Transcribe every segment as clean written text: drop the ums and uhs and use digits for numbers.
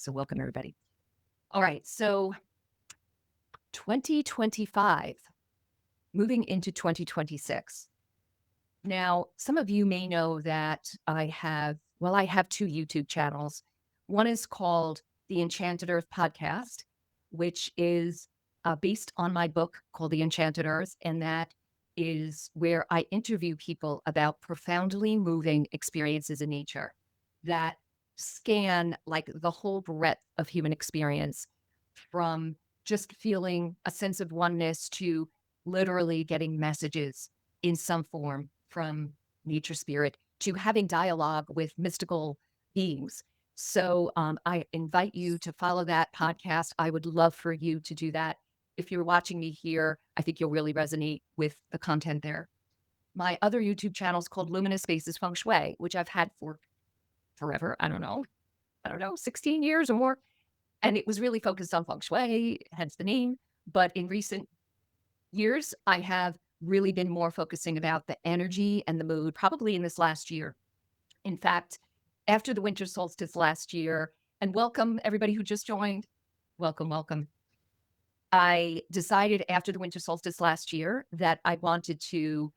So welcome, everybody. All right. So 2025, moving into 2026. Now, some of you may know that I have two YouTube channels. One is called the Enchanted Earth Podcast, which is based on my book called The Enchanted Earth. And that is where I interview people about profoundly moving experiences in nature that scan like the whole breadth of human experience, from just feeling a sense of oneness to literally getting messages in some form from nature spirit to having dialogue with mystical beings. So I invite you to follow that podcast. I would love for you to do that. If you're watching me here, I think you'll really resonate with the content there. My other YouTube channel is called Luminous Spaces Feng Shui, which I've had for forever. I don't know, 16 years or more. And it was really focused on Feng Shui, hence the name. But in recent years, I have really been more focusing about the energy and the mood, probably in this last year. In fact, after the winter solstice last year, and welcome everybody who just joined, welcome, welcome. I decided after the winter solstice last year that I wanted to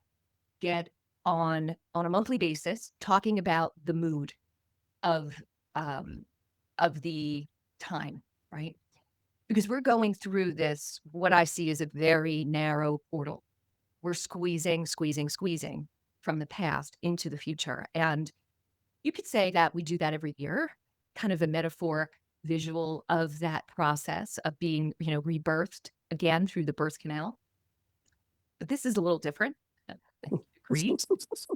get on a monthly basis talking about the mood of the time, right? Because we're going through this, what I see as a very narrow portal. We're squeezing from the past into the future. And you could say that we do that every year, kind of a metaphoric visual of that process of being, rebirthed again through the birth canal. But this is a little different. Agreed.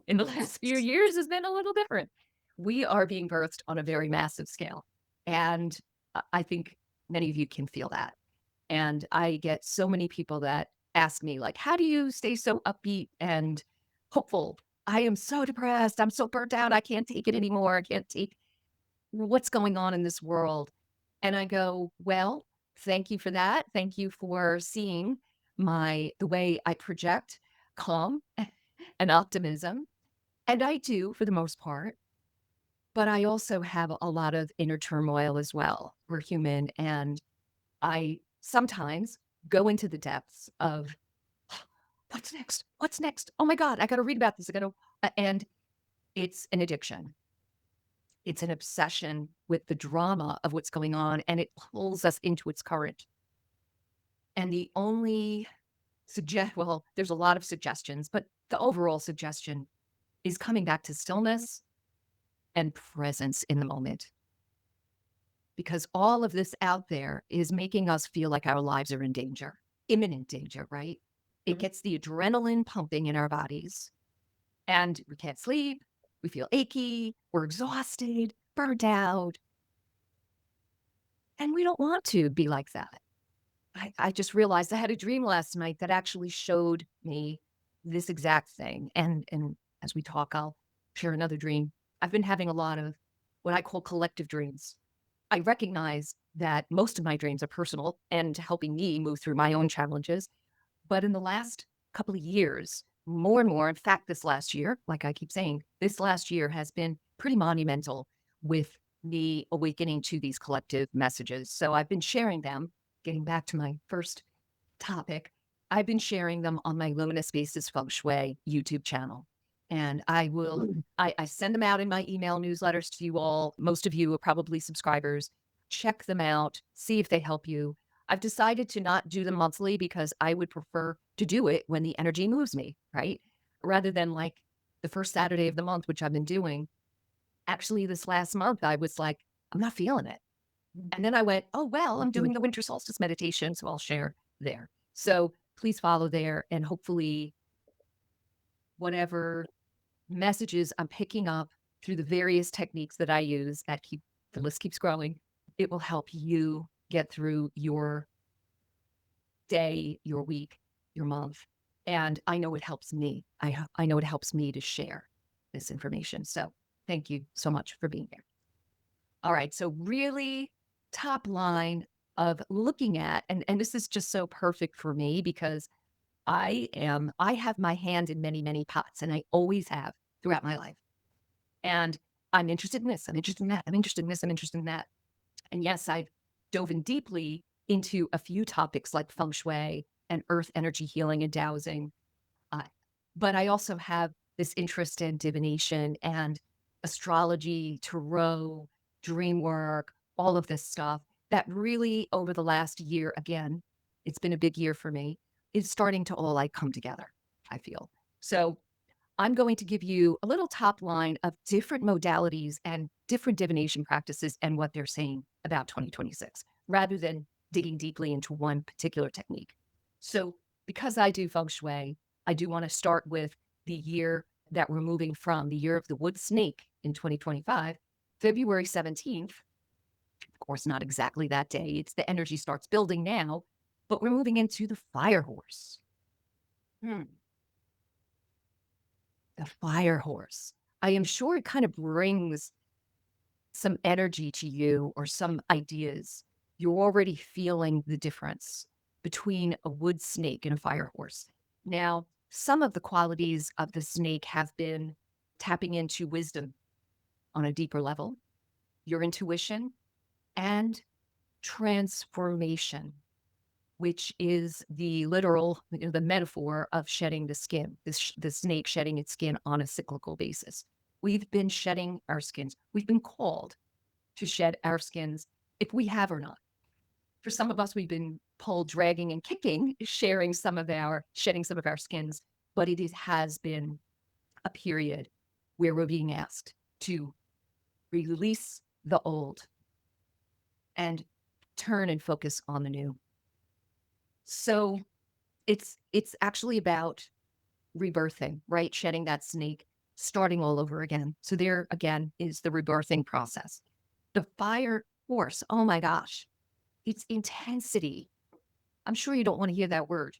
In the last few years has been a little different. We are being birthed on a very massive scale. And I think many of you can feel that. And I get so many people that ask me, like, how do you stay so upbeat and hopeful? I am so depressed. I'm so burnt out. I can't take it anymore. I can't take what's going on in this world. And I go, well, thank you for that. Thank you for seeing the way I project calm and optimism. And I do for the most part. But I also have a lot of inner turmoil as well. We're human. And I sometimes go into the depths of what's next? What's next? Oh my God, I got to read about this. And it's an addiction. It's an obsession with the drama of what's going on, and it pulls us into its current. And the only there's a lot of suggestions, but the overall suggestion is coming back to stillness and presence in the moment. Because all of this out there is making us feel like our lives are in danger, imminent danger, right? It gets the adrenaline pumping in our bodies, and we can't sleep. We feel achy. We're exhausted, burned out. And we don't want to be like that. I just realized I had a dream last night that actually showed me this exact thing. And as we talk, I'll share another dream. I've been having a lot of what I call collective dreams. I recognize that most of my dreams are personal and helping me move through my own challenges. But in the last couple of years, more and more, in fact, this last year, like I keep saying, this last year has been pretty monumental with me awakening to these collective messages. So I've been sharing them, getting back to my first topic. I've been sharing them on my Luminous Spaces Feng Shui YouTube channel. And I send them out in my email newsletters to you all. Most of you are probably subscribers. Check them out, see if they help you. I've decided to not do them monthly because I would prefer to do it when the energy moves me, right? Rather than like the first Saturday of the month, which I've been doing. Actually, this last month, I was like, I'm not feeling it. And then I went, oh, well, I'm doing the winter solstice meditation, so I'll share there. So please follow there, and hopefully whatever messages I'm picking up through the various techniques that I use the list keeps growing. It will help you get through your day, your week, your month. And I know it helps me. I know it helps me to share this information. So thank you so much for being here. All right. So really top line of looking at, and this is just so perfect for me because I have my hand in many, many pots, and I always have throughout my life. And I'm interested in this, I'm interested in that, I'm interested in this, I'm interested in that. And yes, I've dove in deeply into a few topics like Feng Shui and earth energy healing and dowsing. Uh, but I also have this interest in divination and astrology, tarot, dream work, all of this stuff that really over the last year, again, it's been a big year for me, is starting to all like come together, I feel. So I'm going to give you a little top line of different modalities and different divination practices and what they're saying about 2026, rather than digging deeply into one particular technique. So because I do feng shui, I do want to start with the year that we're moving from, the year of the wood snake in 2025, February 17th. Of course, not exactly that day. It's the energy starts building now, but we're moving into the fire horse. The fire horse. I am sure it kind of brings some energy to you or some ideas. You're already feeling the difference between a wood snake and a fire horse. Now, some of the qualities of the snake have been tapping into wisdom on a deeper level, your intuition, and transformation, which is the literal, the metaphor of shedding the skin, the snake shedding its skin on a cyclical basis. We've been shedding our skins. We've been called to shed our skins if we have or not. For some of us, we've been pulled, dragging, and kicking, shedding some of our skins, but has been a period where we're being asked to release the old and turn and focus on the new. So it's actually about rebirthing, right? Shedding that snake, starting all over again. So there again is the rebirthing process. The fire force, oh my gosh, it's intensity. I'm sure you don't want to hear that word.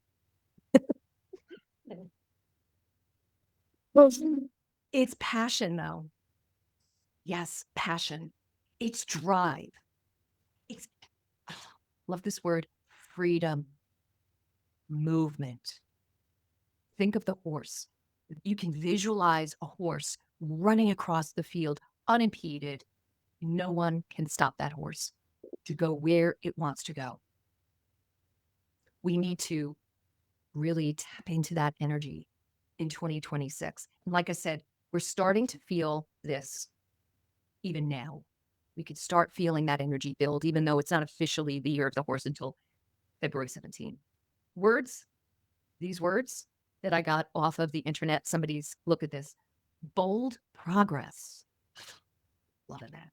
It's passion, though. Yes, passion. It's drive. It's, love this word, freedom, movement. Think of the horse. You can visualize a horse running across the field unimpeded. No one can stop that horse to go where it wants to go. We need to really tap into that energy in 2026. And like I said, we're starting to feel this even now. We could start feeling that energy build, even though it's not officially the year of the horse until February 17th. Words, these words that I got off of the internet, somebody's look at this, bold progress. Loving that.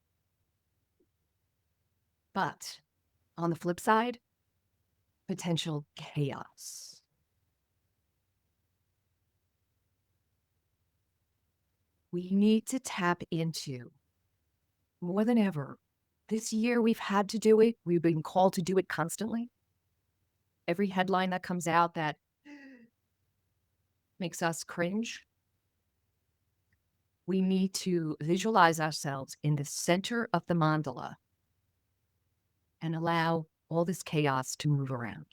But on the flip side, potential chaos. We need to tap into more than ever. This year we've had to do it. We've been called to do it constantly. Every headline that comes out that makes us cringe, we need to visualize ourselves in the center of the mandala and allow all this chaos to move around.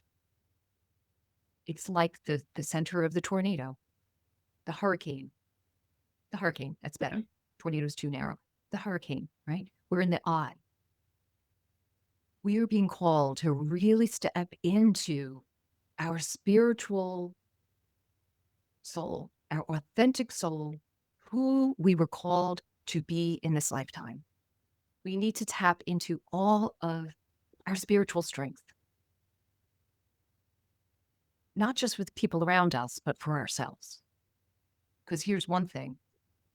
It's like the center of the tornado, the hurricane. The hurricane, that's better. Tornado's too narrow. The hurricane, right? We're in the eye. We are being called to really step into our spiritual soul, our authentic soul, who we were called to be in this lifetime. We need to tap into all of our spiritual strength, not just with people around us, but for ourselves. Because here's one thing,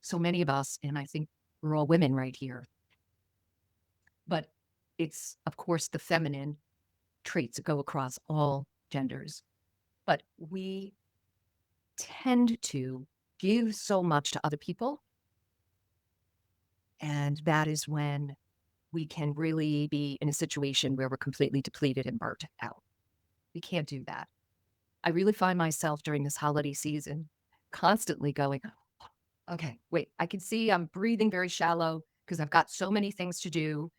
so many of us, and I think we're all women right here, but it's, of course, the feminine traits that go across all genders. But we tend to give so much to other people. And that is when we can really be in a situation where we're completely depleted and burnt out. We can't do that. I really find myself during this holiday season constantly going, okay, wait, I can see I'm breathing very shallow because I've got so many things to do.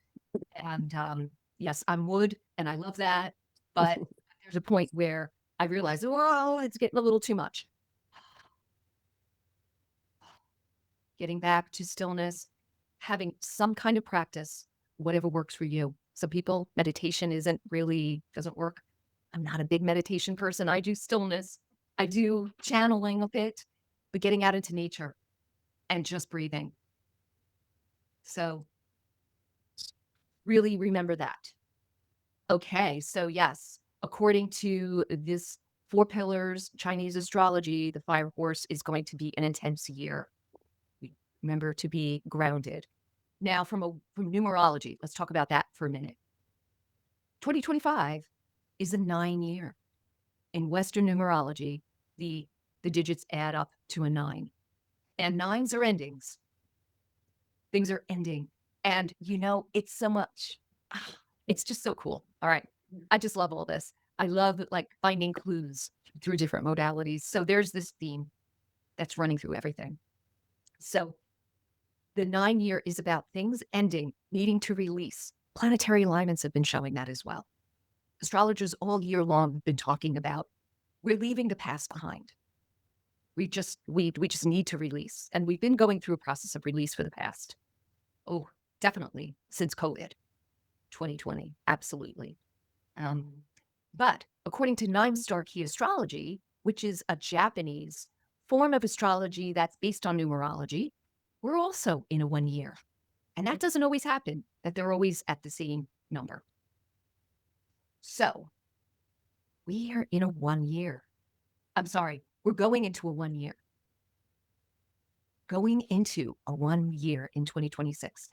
And yes, I'm wood and I love that. But there's a point where I realize, oh, it's getting a little too much. Getting back to stillness, having some kind of practice, whatever works for you. Some people, meditation doesn't work. I'm not a big meditation person. I do stillness. I do channeling a bit, but getting out into nature and just breathing. So really remember that. Okay, so yes, according to this 4 pillars Chinese astrology, the fire horse is going to be an intense year. Remember to be grounded. Now, from numerology, let's talk about that for a minute. 2025 is a 9 year. In Western numerology, the digits add up to a 9. And 9s are endings. Things are ending. And it's so much. It's just so cool. All right. I just love all this. I love finding clues through different modalities. So there's this theme that's running through everything. So the 9 year is about things ending, needing to release. Planetary alignments have been showing that as well. Astrologers all year long have been talking about we're leaving the past behind. We just need to release. And we've been going through a process of release for the past. Oh, definitely since COVID, 2020. Absolutely. But according to 9-star key astrology, which is a Japanese form of astrology that's based on numerology, we're also in a 1 year. And that doesn't always happen, that they're always at the same number. So we are in a 1 year. I'm sorry, we're going into a 1 year. Going into a 1 year in 2026.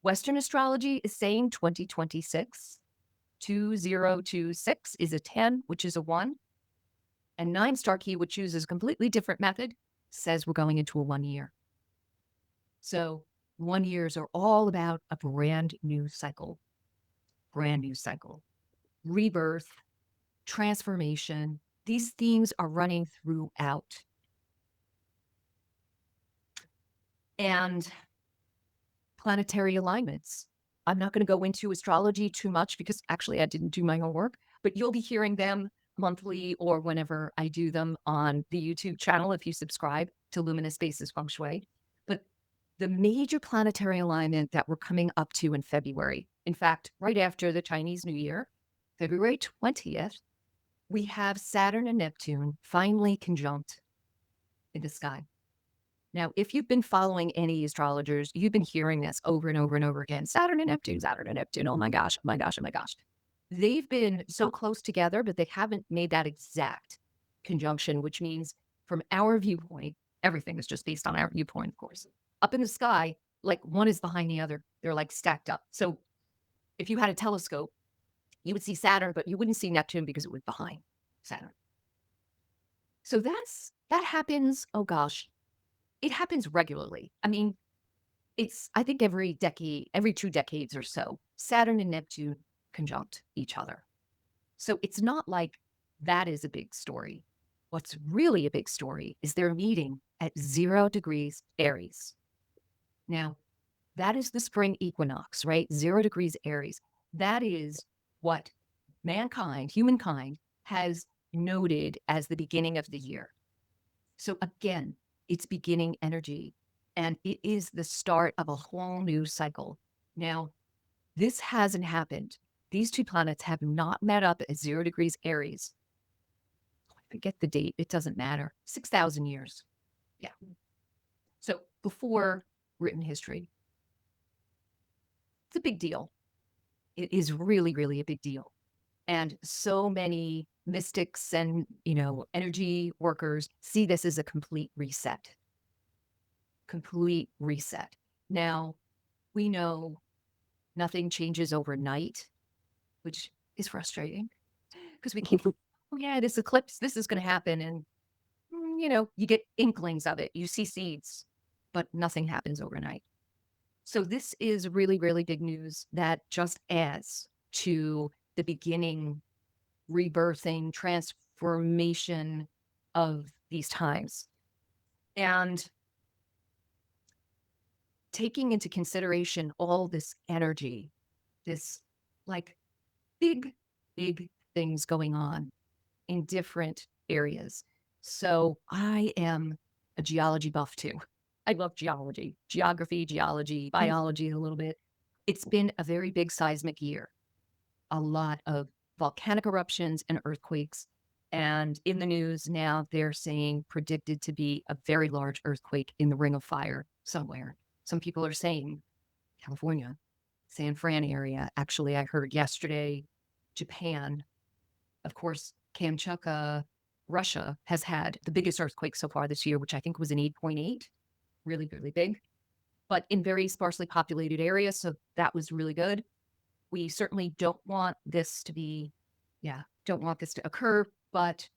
Western astrology is saying 2026. 2026 is a 10, which is a 1. And 9-star key, which uses a completely different method, says we're going into a 1 year. So 1 years are all about a brand new cycle. Rebirth, transformation. These themes are running throughout. And planetary alignments. I'm not going to go into astrology too much because actually I didn't do my homework, but you'll be hearing them monthly or whenever I do them on the YouTube channel if you subscribe to Luminous Spaces Feng Shui. But the major planetary alignment that we're coming up to in February, in fact, right after the Chinese New Year, February 20th, we have Saturn and Neptune finally conjunct in the sky. Now, if you've been following any astrologers, you've been hearing this over and over and over again. Saturn and Neptune, Saturn and Neptune. Oh my gosh, oh my gosh, oh my gosh. They've been so close together, but they haven't made that exact conjunction, which means from our viewpoint, everything is just based on our viewpoint, of course. Up in the sky, like one is behind the other. They're like stacked up. So if you had a telescope, you would see Saturn, but you wouldn't see Neptune because it was behind Saturn. So that happens, oh gosh, it happens regularly. I mean, I think every 2 decades or so, Saturn and Neptune conjunct each other. So it's not like that is a big story. What's really a big story is they're meeting at 0 degrees Aries. Now, that is the spring equinox, right? 0 degrees Aries. That is what humankind, has noted as the beginning of the year. So again, it's beginning energy, and it is the start of a whole new cycle. Now, this hasn't happened. These 2 planets have not met up at 0 degrees Aries. I forget the date. It doesn't matter. 6,000 years. Yeah. So before written history. It's a big deal. It is really, really a big deal. And so many mystics and, energy workers see this as a complete reset. Now, we know nothing changes overnight, which is frustrating because we keep, oh yeah, this eclipse, this is going to happen. And, you get inklings of it. You see seeds, but nothing happens overnight. So this is really, really big news that just adds to the beginning, rebirthing, transformation of these times. And taking into consideration all this energy, this big, big things going on in different areas. So I am a geology buff too. I love geology, geography, geology, biology a little bit. It's been a very big seismic year, a lot of volcanic eruptions and earthquakes. And in the news now, they're saying predicted to be a very large earthquake in the Ring of Fire somewhere. Some people are saying California, San Fran area. Actually, I heard yesterday, Japan, of course, Kamchatka, Russia has had the biggest earthquake so far this year, which I think was an 8.8, really, really big, but in very sparsely populated areas. So that was really good. We certainly don't want this to be, don't want this to occur, but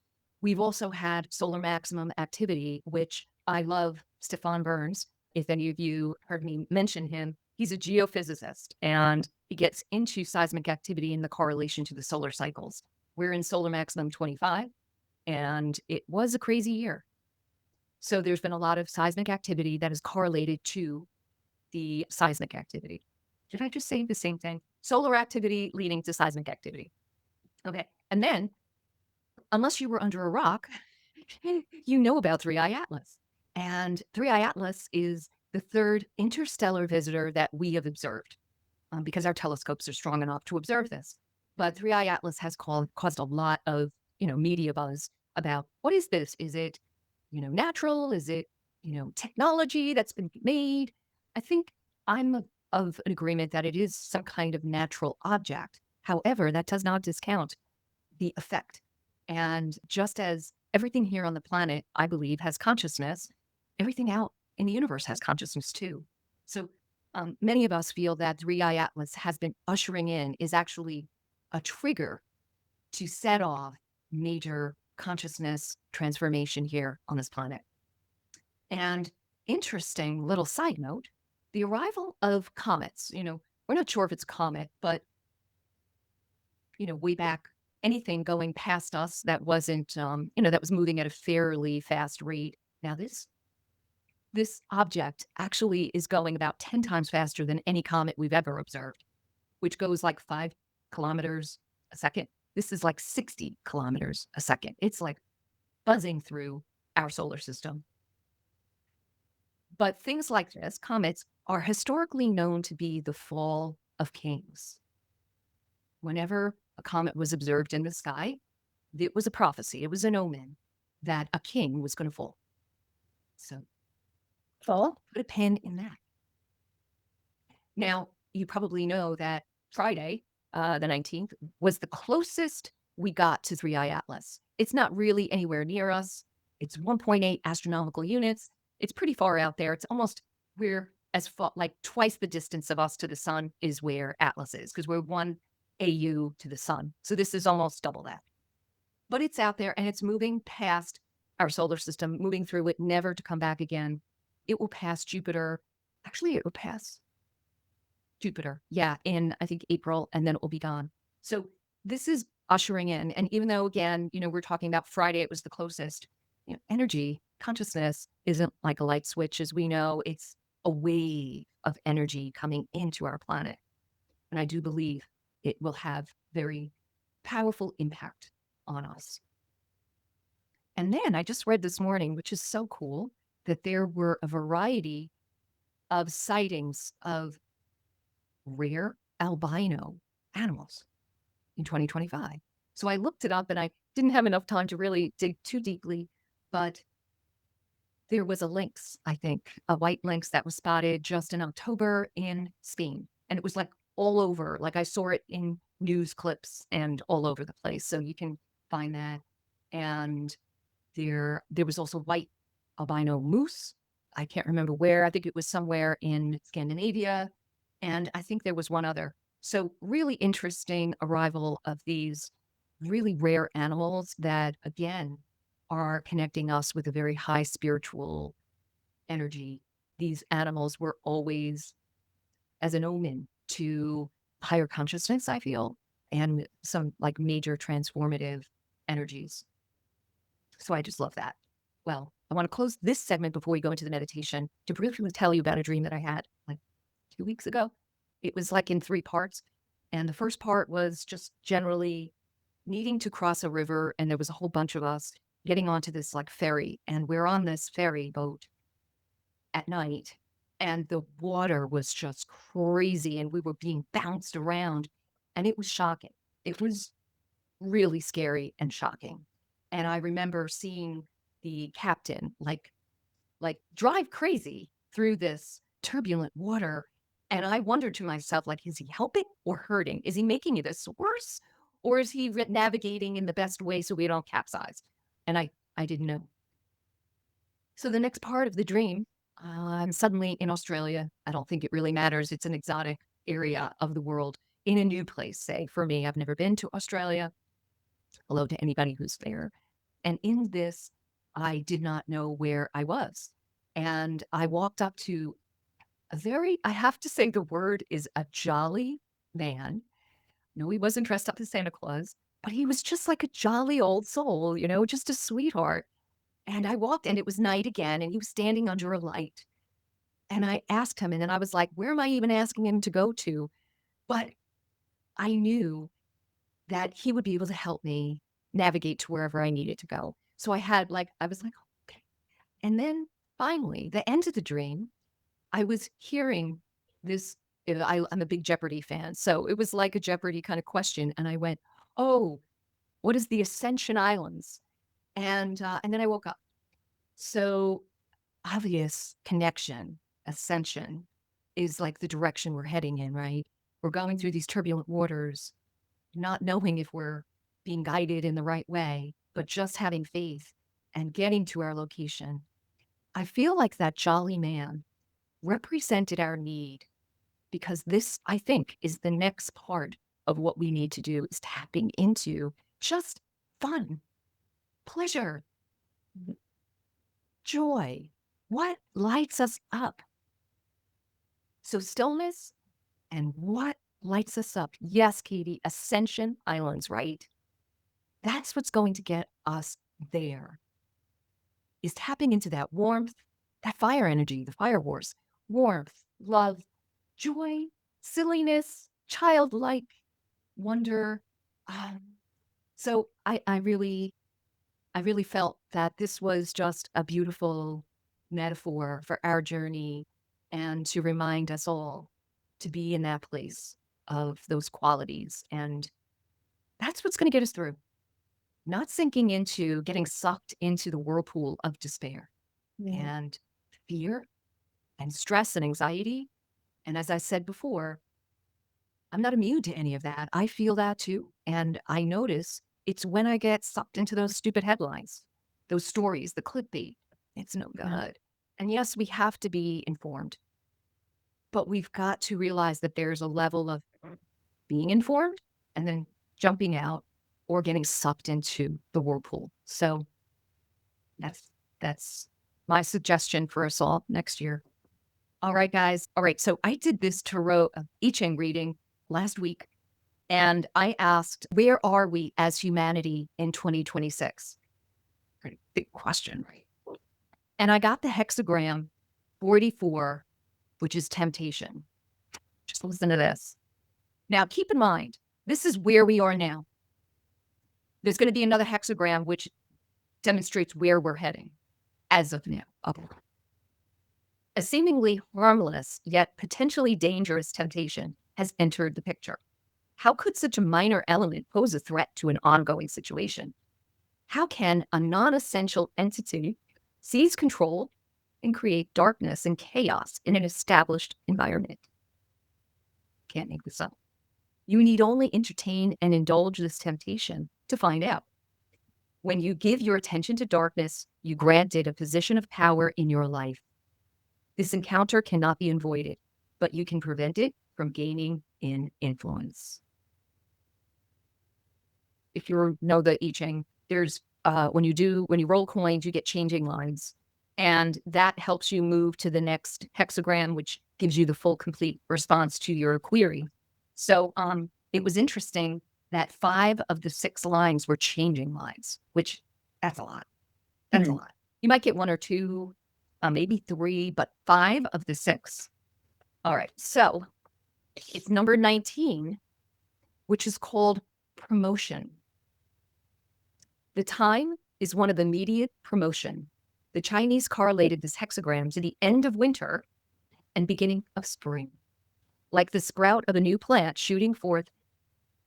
we've also had solar maximum activity, which I love Stefan Burns. If any of you heard me mention him, he's a geophysicist and he gets into seismic activity in the correlation to the solar cycles. We're in solar maximum 25 and it was a crazy year. So there's been a lot of seismic activity that is correlated to the seismic activity. Did I just say the same thing? Solar activity leading to seismic activity. Okay. And then, unless you were under a rock, you know about 3i Atlas. And 3i Atlas is the third interstellar visitor that we have observed because our telescopes are strong enough to observe this. But 3i Atlas has caused a lot of, media buzz about what is this? Is it, natural? Is it, technology that's been made? I think I'm of an agreement that it is some kind of natural object. However, that does not discount the effect. And just as everything here on the planet, I believe, has consciousness, everything out in the universe has consciousness too. So many of us feel that 3i Atlas has been ushering in, is actually a trigger to set off major consciousness transformation here on this planet. And interesting little side note, the arrival of comets, we're not sure if it's a comet, but, way back, anything going past us that wasn't, that was moving at a fairly fast rate. Now this object actually is going about 10 times faster than any comet we've ever observed, which goes like 5 kilometers a second. This is like 60 kilometers a second. It's like buzzing through our solar system. But things like this, comets, are historically known to be the fall of kings. Whenever a comet was observed in the sky, it was a prophecy, it was an omen that a king was going to fall. So, put a pin in that. Now, you probably know that Friday, the 19th, was the closest we got to 3i Atlas. It's not really anywhere near us. It's 1.8 astronomical units. It's pretty far out there. It's almost, we're as far, like twice the distance of us to the sun is where Atlas is, because we're 1 AU to the sun. So this is almost double that. But it's out there and it's moving past our solar system, moving through it, never to come back again. It will pass Jupiter. Actually, it will pass Jupiter, in I think April, and then it will be gone. So this is ushering in. And even though, again, we're talking about Friday, it was the closest, energy, consciousness isn't like a light switch, as we know. It's a wave of energy coming into our planet. And I do believe it will have very powerful impact on us. And then I just read this morning, which is so cool, that there were a variety of sightings of rare albino animals in 2025. So I looked it up and I didn't have enough time to really dig too deeply, but there was a lynx, I think, a white lynx that was spotted just in October in Spain. And it was like all over, like I saw it in news clips and all over the place. So you can find that. And there was also white albino moose. I can't remember where. I think it was somewhere in Scandinavia. And I think there was one other. So really interesting arrival of these really rare animals that, again, are connecting us with a very high spiritual energy. These animals were always as an omen to higher consciousness, I feel, and some like major transformative energies. So I just love that. Well, I want to close this segment before we go into the meditation to briefly tell you about a dream that I had like 2 weeks ago. It was like in 3 parts. And the first part was just generally needing to cross a river. And there was a whole bunch of us getting onto this like ferry. And we're on this ferry boat at night. and the water was just crazy, and we were being bounced around, and it was shocking. It was really scary and shocking. And I remember seeing the captain like drive crazy through this turbulent water. And I wondered to myself, like, is he helping or hurting? Is he making this worse? Or is he navigating in the best way so we don't capsize? And I didn't know. So the next part of the dream, I'm suddenly in Australia. I don't think it really matters. It's an exotic area of the world in a new place. Say, for me, I've never been to Australia. Hello to anybody who's there. And in this, I did not know where I was. And I walked up to I have to say the word is a jolly man. No, he wasn't dressed up as Santa Claus, but he was just like a jolly old soul, just a sweetheart. And I walked, and it was night again, and he was standing under a light. And I asked him, and then I was like, where am I even asking him to go to? But I knew that he would be able to help me navigate to wherever I needed to go. So I was like, okay. And then finally, the end of the dream, I was hearing this. I'm a big Jeopardy fan. So it was like a Jeopardy kind of question. And I went, oh, what is the Ascension Islands? And then I woke up. So obvious connection, ascension is like the direction we're heading in, right? We're going through these turbulent waters, not knowing if we're being guided in the right way, but just having faith and getting to our location. I feel like that jolly man represented our need because this, I think, is the next part of what we need to do is tapping into just fun, pleasure, joy. What lights us up? So stillness and what lights us up? Yes, Katie, Ascension Islands, right? That's what's going to get us there, is tapping into that warmth, that fire energy, the fire wars, warmth, love, joy, silliness, childlike wonder. Um, so I really felt that this was just a beautiful metaphor for our journey and to remind us all to be in that place of those qualities. And that's what's going to get us through, not sinking into getting sucked into the whirlpool of despair and fear and stress and anxiety. And as I said before, I'm not immune to any of that. I feel that too. And I notice it's when I get sucked into those stupid headlines, those stories, the clickbait. It's no good. And yes, we have to be informed, but we've got to realize that there's a level of being informed and then jumping out or getting sucked into the whirlpool. So that's my suggestion for us all next year. All right, guys. All right. So I did this tarot I-Ching reading last week, and I asked, where are we as humanity in 2026? Pretty big question, right? And I got the hexagram 44, which is temptation. Just listen to this. Now, keep in mind, this is where we are now. There's going to be another hexagram, which demonstrates where we're heading as of now. A seemingly harmless, yet potentially dangerous temptation has entered the picture. How could such a minor element pose a threat to an ongoing situation? How can a non-essential entity seize control and create darkness and chaos in an established environment? Can't make this up. You need only entertain and indulge this temptation to find out. When you give your attention to darkness, you grant it a position of power in your life. This encounter cannot be avoided, but you can prevent it from gaining in influence. If you know the I-Ching, there's when you roll coins, you get changing lines, and that helps you move to the next hexagram, which gives you the full complete response to your query. So it was interesting that 5 of the 6 lines were changing lines, which that's a lot. That's a lot. You might get 1 or 2, maybe 3, but 5 of the 6. All right. So it's number 19, which is called promotion. The time is one of immediate promotion. The Chinese correlated this hexagram to the end of winter and beginning of spring. Like the sprout of a new plant shooting forth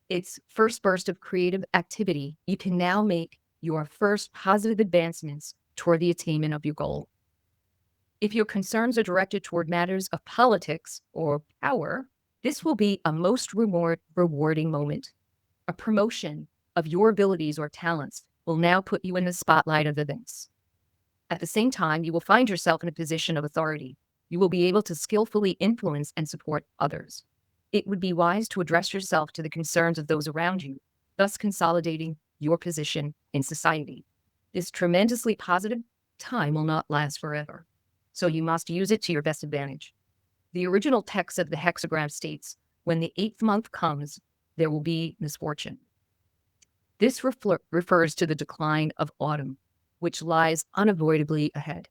its first burst of creative activity, you can now make your first positive advancements toward the attainment of your goal. If your concerns are directed toward matters of politics or power, this will be a most rewarding moment. A promotion of your abilities or talents will now put you in the spotlight of events. At the same time, you will find yourself in a position of authority. You will be able to skillfully influence and support others. It would be wise to address yourself to the concerns of those around you, thus consolidating your position in society. This tremendously positive time will not last forever, so you must use it to your best advantage. The original text of the hexagram states, when the 8th month comes, there will be misfortune. This refers to the decline of autumn, which lies unavoidably ahead.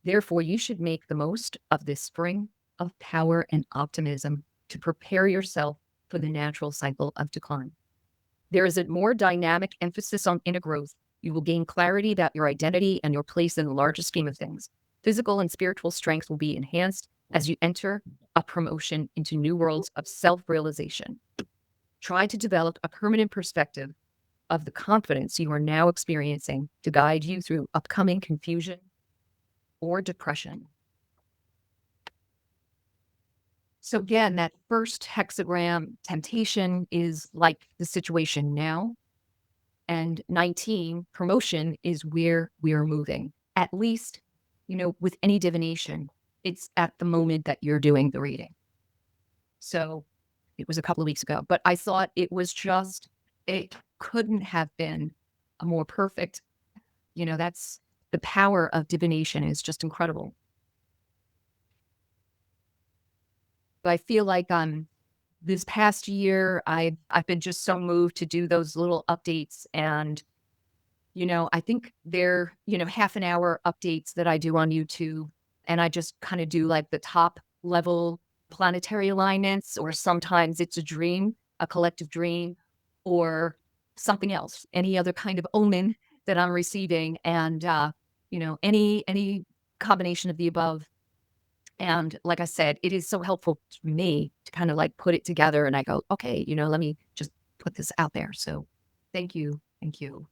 Therefore, you should make the most of this spring of power and optimism to prepare yourself for the natural cycle of decline. There is a more dynamic emphasis on inner growth. You will gain clarity about your identity and your place in the larger scheme of things. Physical and spiritual strength will be enhanced as you enter a promotion into new worlds of self-realization. Try to develop a permanent perspective of the confidence you are now experiencing to guide you through upcoming confusion or depression. So again, that first hexagram, temptation, is like the situation now. And 19, promotion, is where we are moving. At least, with any divination, it's at the moment that you're doing the reading. So it was a couple of weeks ago, but I thought it couldn't have been a more perfect, that's the power of divination is just incredible. But I feel like this past year, I've been just so moved to do those little updates. And, I think they're, half an hour updates that I do on YouTube. And I just kind of do like the top level planetary alignments, or sometimes it's a dream, a collective dream, or something else, any other kind of omen that I'm receiving. And, any combination of the above. And like I said, it is so helpful to me to kind of like put it together, and I go, okay, let me just put this out there. So thank you. Thank you.